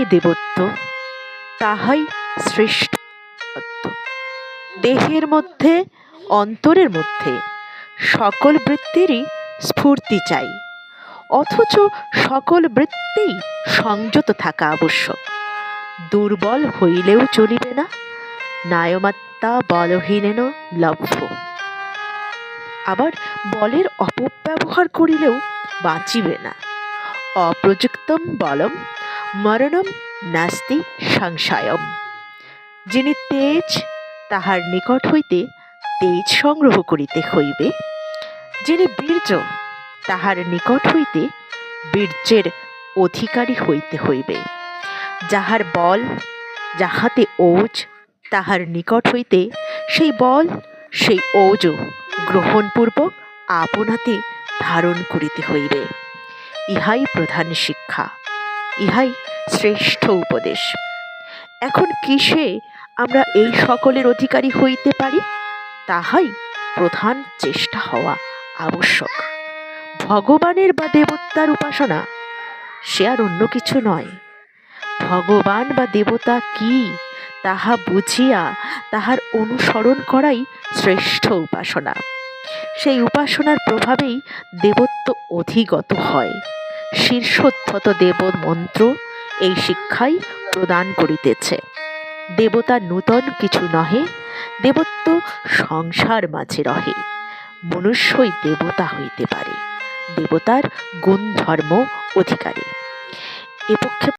দেবত্ব, তাহাই শ্রেষ্ঠ সত্য। দেহের মধ্যে, অন্তরের মধ্যে সকল বৃত্তিরই স্ফূর্তি চাই, অথচ সকল বৃত্তেই সংযত থাকা আবশ্যক। দুর্বল হইলেও চলিবে না, নায়মাত্মা বলহীনেন লভ্য। আবার বলের অপব্যবহার করিলেও বাঁচিবে না। অপ্রযুক্তম বলম মরণম নাস্তি সংশয়ম। যিনি তেজ, তাহার নিকট হইতে তেজ সংগ্রহ করিতে হইবে। যিনি বীর্য, তাহার নিকট হইতে বীর্যের অধিকারী হইতে হইবে। যাহার বল, যাহাতে ওজ, তাহার নিকট হইতে সেই বল, সেই ওজ গ্রহণপূর্বক আপনাতে ধারণ করিতে হইবে। ইহাই প্রধান শিক্ষা, ইহাই শ্রেষ্ঠ উপদেশ। এখন কিসে আমরা এই সকলের অধিকারী হইতে পারি, তাহাই প্রধান চেষ্টা হওয়া আবশ্যক। ভগবানের বা দেবতার উপাসনা সে আর অন্য কিছু নয়। ভগবান বা দেবতা কি, তাহা বুঝিয়া তাহার অনুসরণ করাই শ্রেষ্ঠ উপাসনা। সেই উপাসনার প্রভাবেই দেবত্ব অধিগত হয়। শীর্ষোদ্ধত দেব মন্ত্র এই শিক্ষাই প্রদান করিতেছে। দেবতা নূতন কিছু নহে, দেবত্ব সংসার মাঝে রহে। মনুষ্যই দেবতা হইতে পারে, দেবতার গুণ ধর্ম অধিকারী। এ পক্ষে